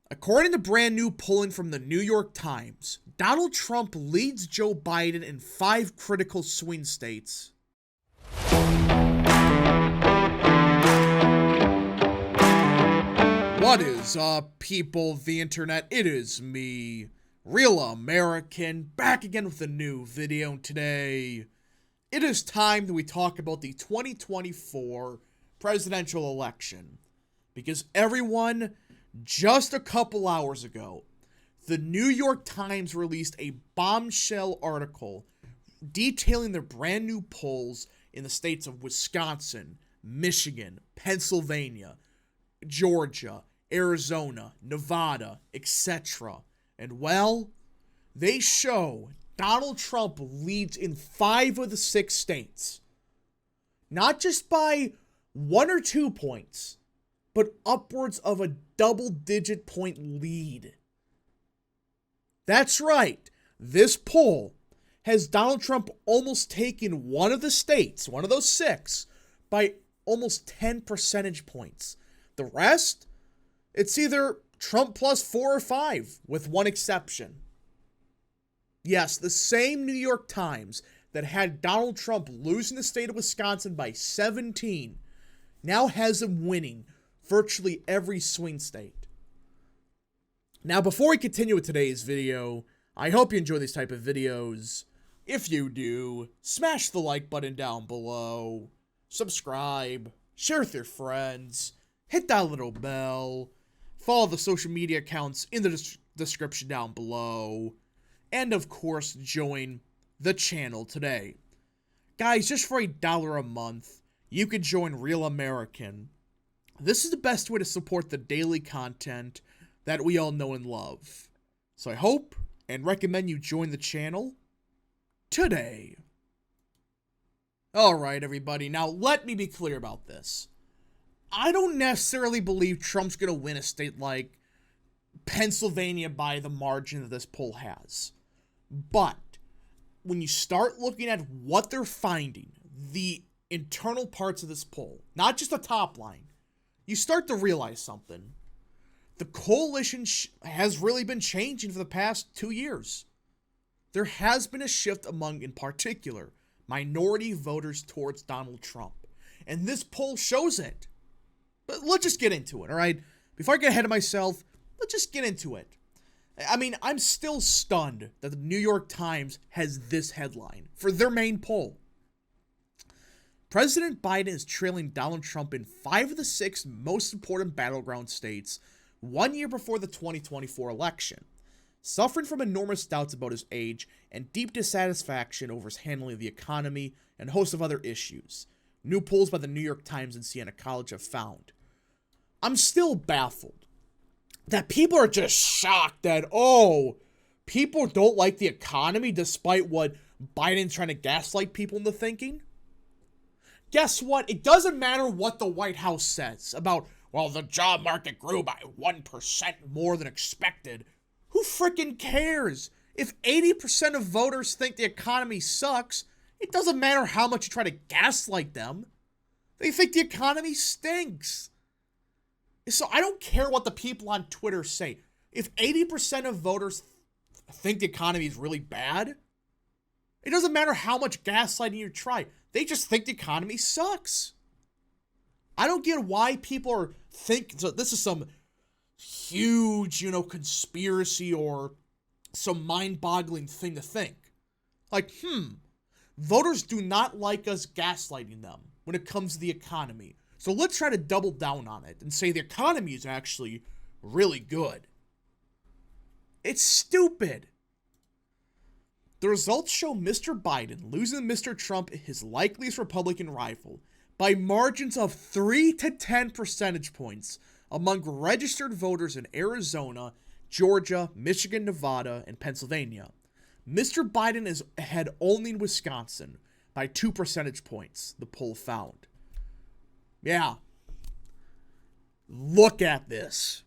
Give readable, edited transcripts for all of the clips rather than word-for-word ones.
According to brand new polling from the New York Times, Donald Trump leads Joe Biden in 5 critical swing states. What is up, people of the internet? It is me, Real American, back again with a new video. Today, it is time that we talk about the 2024 presidential election. Because everyone, just a couple hours ago, the New York Times released a bombshell article detailing their brand new polls in the states of Wisconsin, Michigan, Pennsylvania, Georgia, Arizona, Nevada, etc. And well, they show Donald Trump leads in 5 of the 6 states. Not just by 1 or 2 points, but upwards of a double-digit point lead. That's right. This poll has Donald Trump almost taken one of the states, one of those 6, by almost 10 percentage points. The rest, it's either Trump plus 4 or 5, with one exception. Yes, the same New York Times that had Donald Trump losing the state of Wisconsin by 17 now has him winning virtually every swing state. Now, before we continue with today's video, I hope you enjoy these type of videos. If you do, smash the like button down below, subscribe, share with your friends, hit that little bell, follow the social media accounts in the description down below, and of course, join the channel today. Guys, just for $1 a month, you could join Real American. This is the best way to support the daily content that we all know and love. So I hope and recommend you join the channel today. Alright, everybody. Now, let me be clear about this. I don't necessarily believe Trump's going to win a state like Pennsylvania by the margin that this poll has. But when you start looking at what they're finding, the internal parts of this poll, not just the top line, you start to realize something. The coalition has really been changing for the past 2 years. There has been a shift among, in particular, minority voters towards Donald Trump. And this poll shows it. But let's just get into it, all right? Before I get ahead of myself, let's just get into it. I mean, I'm still stunned that the New York Times has this headline for their main poll. President Biden is trailing Donald Trump in 5 of the 6 most important battleground states 1 year before the 2024 election, suffering from enormous doubts about his age and deep dissatisfaction over his handling of the economy and a host of other issues, new polls by the New York Times and Siena College have found. I'm still baffled that people are just shocked that, oh, people don't like the economy despite what Biden's trying to gaslight people into thinking. Guess what? It doesn't matter what the White House says about, well, the job market grew by 1% more than expected. Who freaking cares? If 80% of voters think the economy sucks, it doesn't matter how much you try to gaslight them. They think the economy stinks. So I don't care what the people on Twitter say. If 80% of voters think the economy is really bad, it doesn't matter how much gaslighting you try. They just think the economy sucks. I don't get why people are so this is some huge, conspiracy or some mind-boggling thing to think. Like, voters do not like us gaslighting them when it comes to the economy. So let's try to double down on it and say the economy is actually really good. It's stupid. The results show Mr. Biden losing Mr. Trump, his likeliest Republican rival, by margins of 3 to 10 percentage points among registered voters in Arizona, Georgia, Michigan, Nevada, and Pennsylvania. Mr. Biden is ahead only in Wisconsin by 2 percentage points, the poll found. Yeah. Look at this.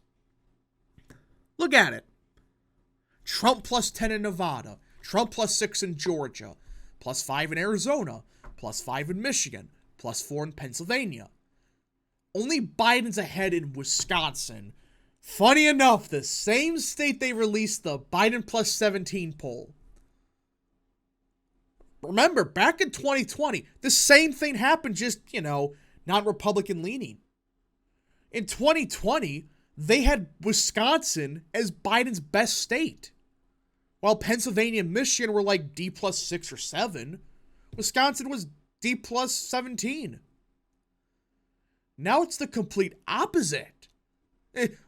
Look at it. Trump plus 10 in Nevada, Trump plus 6 in Georgia, plus 5 in Arizona, plus 5 in Michigan, plus 4 in Pennsylvania. Only Biden's ahead in Wisconsin Funny enough, the same state they released the Biden plus 17 poll. Remember, back in 2020, the same thing happened, just, not Republican leaning. In 2020, they had Wisconsin as Biden's best state. While Pennsylvania and Michigan were like D plus 6 or 7, Wisconsin was D plus 17. Now it's the complete opposite.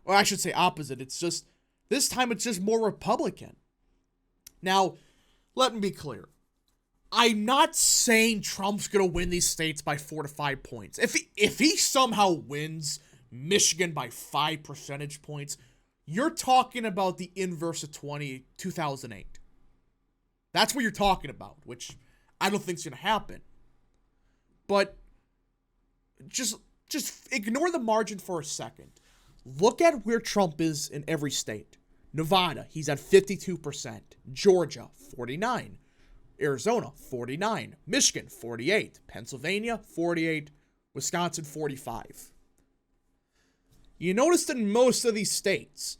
Or I should say opposite. It's just, this time it's just more Republican. Now, let me be clear. I'm not saying Trump's going to win these states by 4 to 5 points. If he somehow wins Michigan by 5 percentage points, you're talking about the inverse of 2008. That's what you're talking about, which I don't think is going to happen. But just ignore the margin for a second. Look at where Trump is in every state. Nevada, he's at 52%. Georgia, 49%. Arizona, 49%. Michigan, 48%. Pennsylvania, 48%. Wisconsin, 45%. You notice that in most of these states,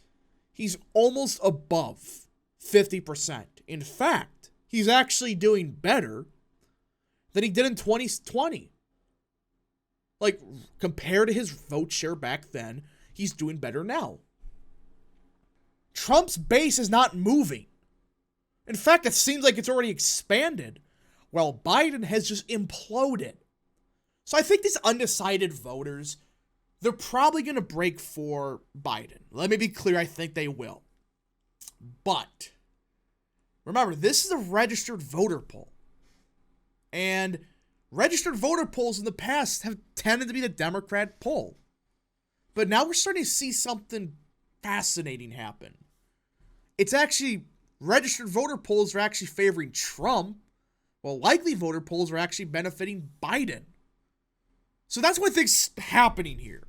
he's almost above 50%. In fact, he's actually doing better than he did in 2020. Like, compared to his vote share back then, he's doing better now. Trump's base is not moving. In fact, it seems like it's already expanded, while Biden has just imploded. So I think these undecided voters, they're probably going to break for Biden. Let me be clear, I think they will. But, remember, this is a registered voter poll. And registered voter polls in the past have tended to be the Democrat poll. But now we're starting to see something fascinating happen. It's actually, registered voter polls are actually favoring Trump, while likely voter polls are actually benefiting Biden. So that's what I think's happening here.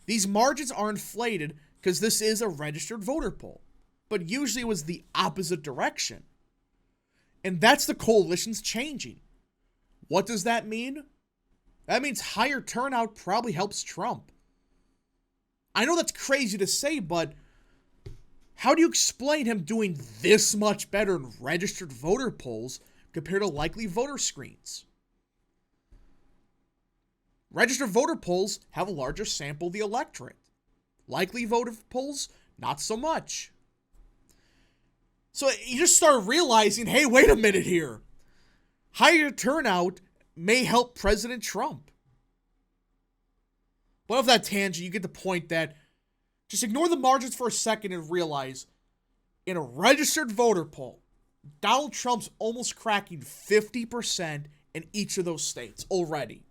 These margins are inflated because this is a registered voter poll. But usually it was the opposite direction. And that's the coalition's changing. What does that mean? That means higher turnout probably helps Trump. I know that's crazy to say, but how do you explain him doing this much better in registered voter polls compared to likely voter screens? Registered voter polls have a larger sample of the electorate. Likely voter polls, not so much. So you just start realizing, hey, wait a minute here. Higher turnout may help President Trump. But off that tangent, you get the point that just ignore the margins for a second and realize in a registered voter poll, Donald Trump's almost cracking 50% in each of those states already.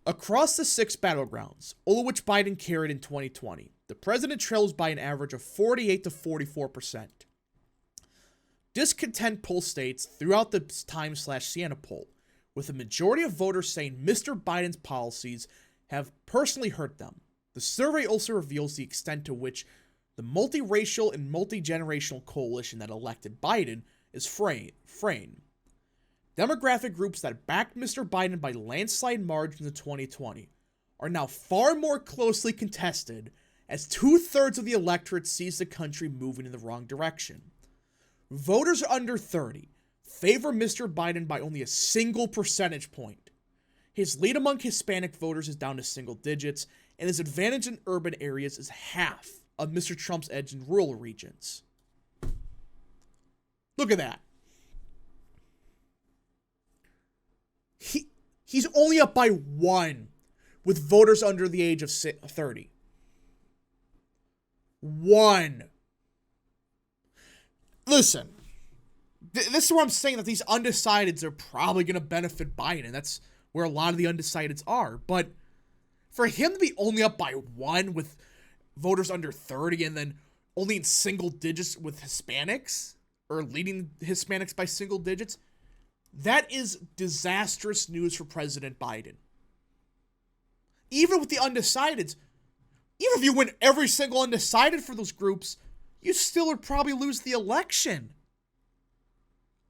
Across the 6 battlegrounds, all of which Biden carried in 2020, the president trails by an average of 48 to 44%. Discontent poll states throughout the Time/Siena poll, with a majority of voters saying Mr. Biden's policies have personally hurt them. The survey also reveals the extent to which the multiracial and multi-generational coalition that elected Biden is fraying. Demographic groups that backed Mr. Biden by landslide margins in 2020 are now far more closely contested, as 2/3 of the electorate sees the country moving in the wrong direction. Voters under 30 favor Mr. Biden by only a single percentage point. His lead among Hispanic voters is down to single digits, and his advantage in urban areas is half of Mr. Trump's edge in rural regions. Look at that. He's only up by 1 with voters under the age of 30. 1. Listen, this is where I'm saying that these undecideds are probably going to benefit Biden. That's where a lot of the undecideds are. But for him to be only up by 1 with voters under 30 and then only in single digits with Hispanics, or leading Hispanics by single digits, that is disastrous news for President Biden. Even with the undecideds, even if you win every single undecided for those groups, you still would probably lose the election.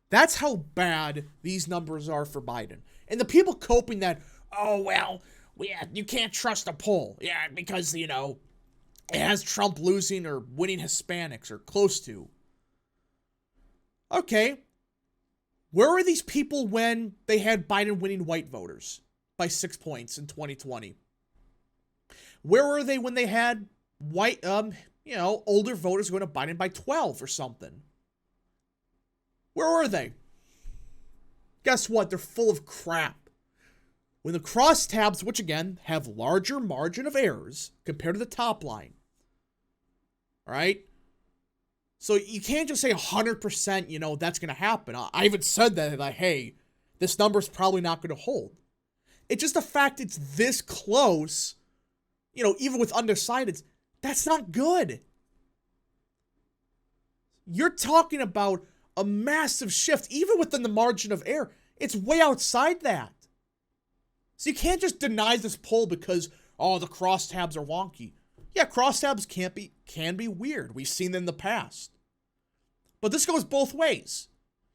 That's how bad these numbers are for Biden. And the people coping that, oh, well, yeah, you can't trust a poll. Yeah, because, it has Trump losing or winning Hispanics or close to. Okay. Where were these people when they had Biden winning white voters by 6 points in 2020? Where were they when they had white, older voters going to Biden by 12 or something? Where were they? Guess what? They're full of crap. When the crosstabs, which again have larger margin of errors compared to the top line, all right? So you can't just say 100%, that's going to happen. I even said that, like, hey, this number's probably not going to hold. It's just the fact it's this close, even with undecideds, that's not good. You're talking about a massive shift, even within the margin of error. It's way outside that. So you can't just deny this poll because, the crosstabs are wonky. Yeah, crosstabs can be weird. We've seen them in the past. But this goes both ways.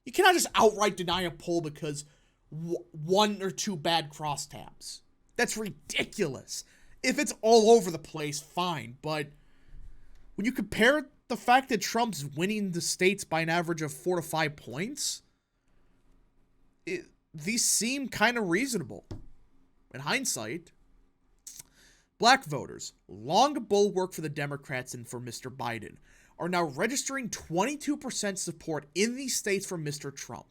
You cannot just outright deny a poll because one or two bad crosstabs. That's ridiculous. If it's all over the place, fine. But when you compare the fact that Trump's winning the states by an average of 4 to 5 points, these seem kind of reasonable. In hindsight, Black voters, long a bulwark for the Democrats and for Mr. Biden, are now registering 22% support in these states for Mr. Trump,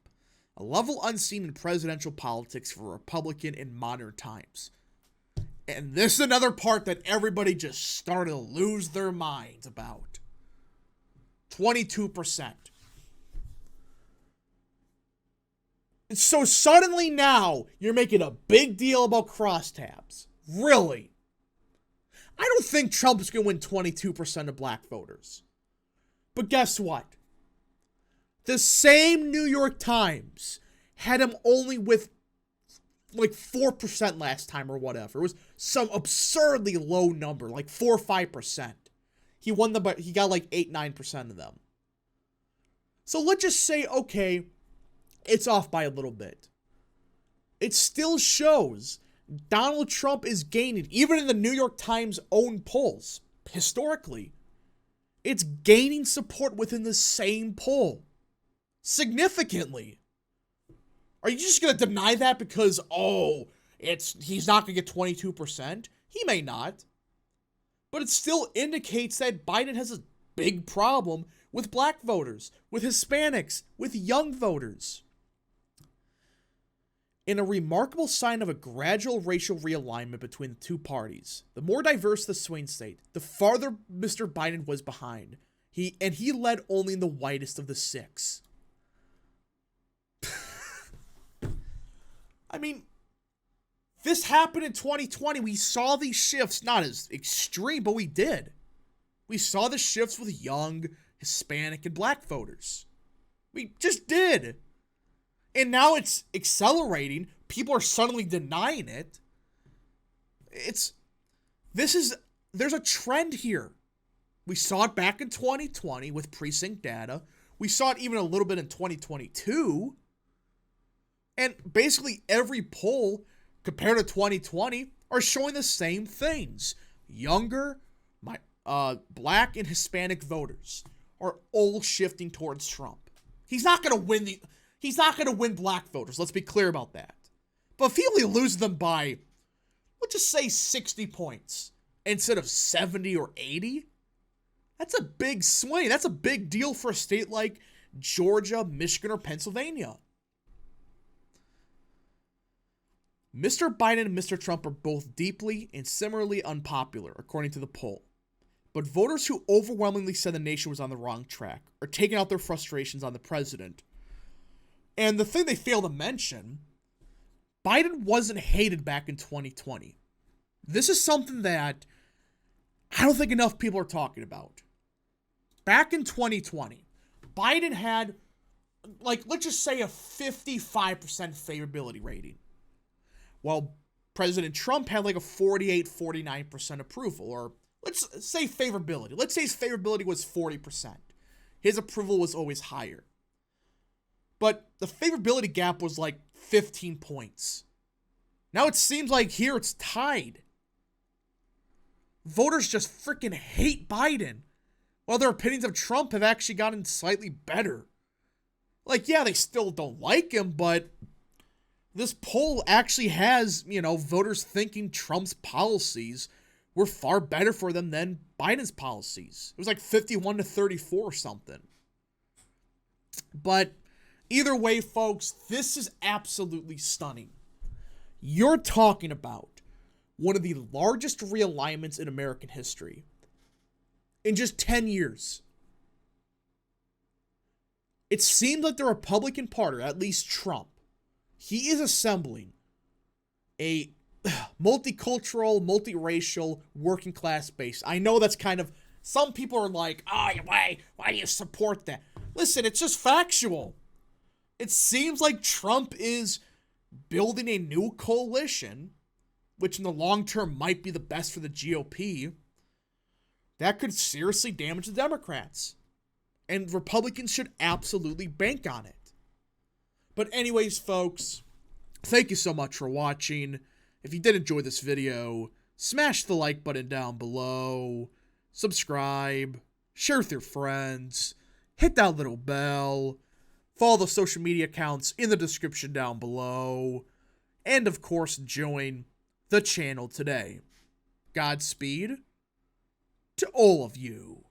a level unseen in presidential politics for a Republican in modern times. And this is another part that everybody just started to lose their minds about. 22%. And so suddenly now, you're making a big deal about crosstabs. Really? I don't think Trump's going to win 22% of black voters. But guess what? The same New York Times had him only with like 4% last time or whatever. It was some absurdly low number, like 4 or 5%. He won he got like 8-9% of them. So let's just say, okay, it's off by a little bit. It still shows Donald Trump is gaining, even in the New York Times own polls, historically. It's gaining support within the same poll. Significantly. Are you just going to deny that because, he's not going to get 22%? He may not. But it still indicates that Biden has a big problem with black voters, with Hispanics, with young voters. In a remarkable sign of a gradual racial realignment between the two parties, the more diverse the swing state, the farther Mr. Biden was behind. He led only in the whitest of the 6. I mean, this happened in 2020. We saw these shifts, not as extreme, but we did. We saw the shifts with young, Hispanic, and black voters. We just did. And now it's accelerating. People are suddenly denying it. There's a trend here. We saw it back in 2020 with precinct data. We saw it even a little bit in 2022. And basically every poll compared to 2020 are showing the same things. Younger, black and Hispanic voters are all shifting towards Trump. He's not going to win black voters. Let's be clear about that. But if he only loses them by, let's just say 60 points instead of 70 or 80, that's a big swing. That's a big deal for a state like Georgia, Michigan, or Pennsylvania. Mr. Biden and Mr. Trump are both deeply and similarly unpopular, according to the poll. But voters who overwhelmingly said the nation was on the wrong track are taking out their frustrations on the president. And the thing they fail to mention, Biden wasn't hated back in 2020. This is something that I don't think enough people are talking about. Back in 2020, Biden had, let's just say a 55% favorability rating. While President Trump had a 48-49% approval, or let's say favorability. Let's say his favorability was 40%. His approval was always higher. But the favorability gap was 15 points. Now it seems like here it's tied. Voters just freaking hate Biden, while their opinions of Trump have actually gotten slightly better. Like, yeah, they still don't like him, but this poll actually has, voters thinking Trump's policies were far better for them than Biden's policies. It was like 51-34 or something. But either way, folks, this is absolutely stunning. You're talking about one of the largest realignments in American history in just 10 years. It seems like the Republican Party, or at least Trump, he is assembling a multicultural, multiracial, working class base. I know that's kind of, some people are like, oh, why do you support that? Listen, it's just factual. It seems like Trump is building a new coalition, which in the long term might be the best for the GOP, that could seriously damage the Democrats. And Republicans should absolutely bank on it. But anyways, folks, thank you so much for watching. If you did enjoy this video, smash the like button down below, subscribe, share with your friends, hit that little bell, follow the social media accounts in the description down below, and of course, join the channel today. Godspeed to all of you.